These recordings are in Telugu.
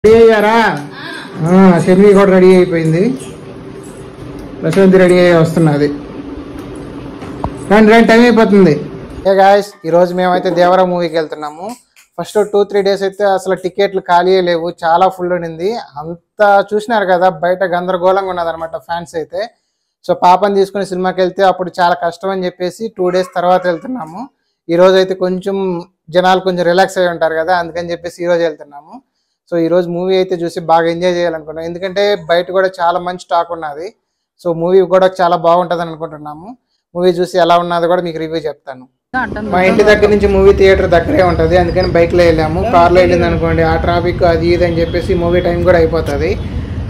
రెడీ అయ్యారా? షర్మి కూడా రెడీ అయిపోయింది. ప్రశాంతి రెడీ అయ్యి వస్తున్నది. రండి టైం అయిపోతుంది. ఏ గాయస్, ఈరోజు మేమైతే దేవరా మూవీకి వెళ్తున్నాము. ఫస్ట్ 2-3 డేస్ అయితే అసలు టికెట్లు ఖాళీ లేవు, చాలా ఫుల్ ఉండింది. అంతా చూసినారు కదా, బయట గందరగోళంగా ఉన్నది అనమాట ఫ్యాన్స్ అయితే. సో పాపని తీసుకుని సినిమాకి వెళ్తే అప్పుడు చాలా కష్టం అని చెప్పేసి 2 డేస్ తర్వాత వెళ్తున్నాము. ఈ రోజు అయితే కొంచెం జనాలు కొంచెం రిలాక్స్ అయ్యి ఉంటారు కదా, అందుకని చెప్పేసి ఈరోజు వెళ్తున్నాము. సో ఈరోజు మూవీ అయితే చూసి బాగా ఎంజాయ్ చేయాలనుకున్నాం, ఎందుకంటే బయట కూడా చాలా మంచి టాక్ ఉన్నది. సో మూవీ కూడా చాలా బాగుంటుంది అనుకుంటున్నాము. మూవీ చూసి ఎలా ఉన్నది కూడా మీకు రివ్యూ చెప్తాను. మా ఇంటి దగ్గర నుంచి మూవీ థియేటర్ దగ్గరే ఉంటుంది, అందుకని బైక్లో వెళ్ళాము. కార్లో వెళ్ళింది అనుకోండి, ఆ ట్రాఫిక్ అది ఇది అని చెప్పేసి మూవీ టైం కూడా అయిపోతుంది.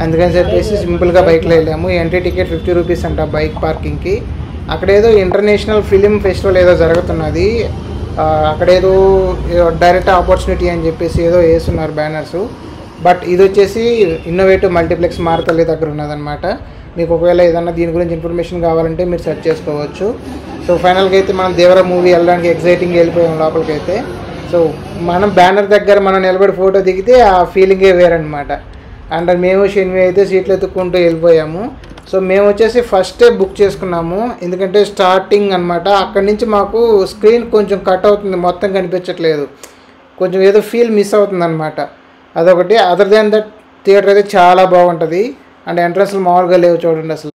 అందుకని చెప్పేసి సింపుల్గా బైక్లో వెళ్ళాము. ఎంట్రీ టికెట్ 50 రూపీస్ అంట బైక్ పార్కింగ్కి. అక్కడేదో ఇంటర్నేషనల్ ఫిలిం ఫెస్టివల్ ఏదో జరుగుతున్నది, అక్కడేదో డైరెక్ట్ ఆపర్చునిటీ అని చెప్పేసి ఏదో వేస్తున్నారు బ్యానర్స్. బట్ ఇది వచ్చేసి ఇన్నోవేటివ్ మల్టీప్లెక్స్ మారతల్లి దగ్గర ఉన్నదన్నమాట. మీకు ఒకవేళ ఏదన్నా దీని గురించి ఇన్ఫర్మేషన్ కావాలంటే మీరు సెర్చ్ చేసుకోవచ్చు. సో ఫైనల్గా అయితే మనం దేవరా మూవీ వెళ్ళడానికి ఎగ్జైటింగ్ వెళ్ళిపోయాం లోపలికి అయితే. సో మనం బ్యానర్ దగ్గర మనం నిలబడి ఫోటో దిగితే ఆ ఫీలింగే వేరనమాట. అండ్ మేము షెన్వి అయితే సీట్లు ఎత్తుక్కుంటూ వెళ్ళిపోయాము. సో మేము వచ్చేసి ఫస్టే బుక్ చేసుకున్నాము, ఎందుకంటే స్టార్టింగ్ అనమాట. అక్కడి నుంచి మాకు స్క్రీన్ కొంచెం కట్ అవుతుంది, మొత్తం కనిపించట్లేదు, కొంచెం ఏదో ఫీల్ మిస్ అవుతుంది అనమాట. అదొకటి. అదర్ దాన్ దట్ థియేటర్ అయితే చాలా బాగుంటుంది. అండ్ ఎంట్రన్స్లు మామూలుగా లేవు చూడండి అసలు.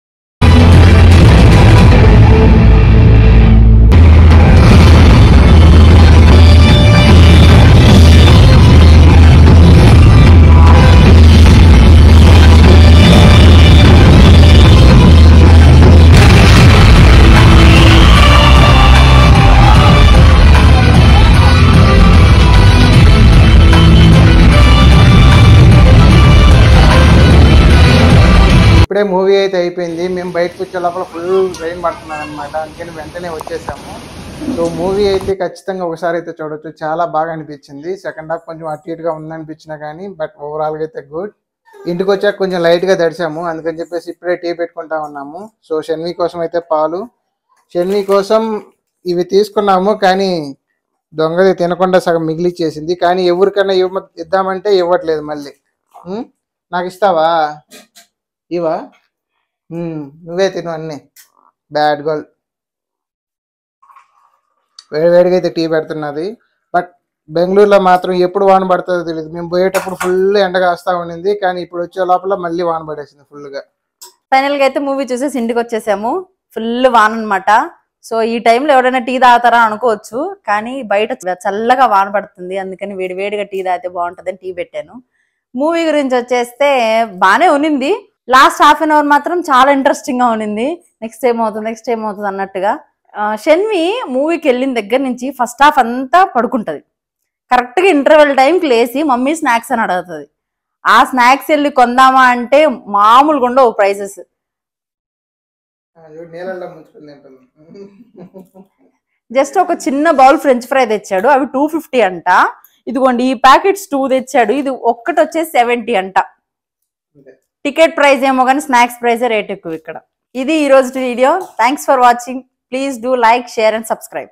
ఇప్పుడే మూవీ అయితే అయిపోయింది. మేము బయటకు వచ్చే లోపల ఫుల్ ట్రైన్ పడుతున్నాం అనమాట, అందుకని వెంటనే వచ్చేసాము. సో మూవీ అయితే ఖచ్చితంగా ఒకసారి అయితే చూడొచ్చు, చాలా బాగా అనిపించింది. సెకండ్ హాఫ్ కొంచెం అటు ఇటుగా ఉందనిపించినా కానీ, బట్ ఓవరాల్గా అయితే గుడ్. ఇంటికి వచ్చాక కొంచెం లైట్గా తడిచాము, అందుకని చెప్పేసి ఇప్పుడే టీ పెట్టుకుంటా ఉన్నాము. సో షెన్వి కోసం అయితే పాలు, షెన్వి కోసం ఇవి తీసుకున్నాము. కానీ దొంగది తినకుండా సగం మిగిలిచ్చేసింది. కానీ ఎవరికైనా ఇద్దామంటే ఇవ్వట్లేదు. మళ్ళీ నాకు ఇస్తావా? ఇవా? నువ్వే తిను అన్నీ, బ్యాడ్ గర్ల్. వేడివేడిగా అయితే టీ పెడుతున్నది. బట్ బెంగళూరులో మాత్రం ఎప్పుడు వాన పడుతుందో తెలియదు. మేము పోయేటప్పుడు ఫుల్ ఎండగా వస్తూ ఉండింది, కానీ ఇప్పుడు వచ్చే లోపల మళ్ళీ వాన పడేసింది ఫుల్గా. ఫైనల్గా అయితే మూవీ చూసేసి ఇంటికి వచ్చేసాము. ఫుల్ వాన అనమాట. సో ఈ టైంలో ఎవరైనా టీ తాగుతారా అనుకోవచ్చు, కానీ బయట చల్లగా వాన పడుతుంది, అందుకని వేడివేడిగా టీ తాగితే బాగుంటుందని టీ పెట్టాను. మూవీ గురించి వచ్చేస్తే బాగానే ఉన్నింది. లాస్ట్ హాఫ్ అన్ అవర్ మాత్రం చాలా ఇంట్రెస్టింగ్ గా ఉన్నింది. నెక్స్ట్ ఏమవుతుంది అన్నట్టుగా. షెన్వి మూవీకి వెళ్ళిన దగ్గర నుంచి ఫస్ట్ హాఫ్ అంతా పడుకుంటది. కరెక్ట్ గా ఇంటర్వెల్ టైంకి లేసి మమ్మీ స్నాక్స్ అని అడుగుతుంది. ఆ స్నాక్స్ వెళ్ళి కొందామా అంటే మామూలుగా ఉండవు ప్రైజెస్. జస్ట్ ఒక చిన్న బౌల్ ఫ్రెంచ్ ఫ్రై తెచ్చాడు, అవి 250 అంట. ఇదిగోండి ఈ ప్యాకెట్స్ 2 తెచ్చాడు, ఇది ఒక్కటి వచ్చేసి 70 అంట. టికెట్ ప్రైస్ ఏమో కానీ స్నాక్స్ ప్రైస్ రేట్ ఎక్కువ ఇక్కడ. ఇది ఈ రోజు video. Thanks for watching. Please do like, share and subscribe.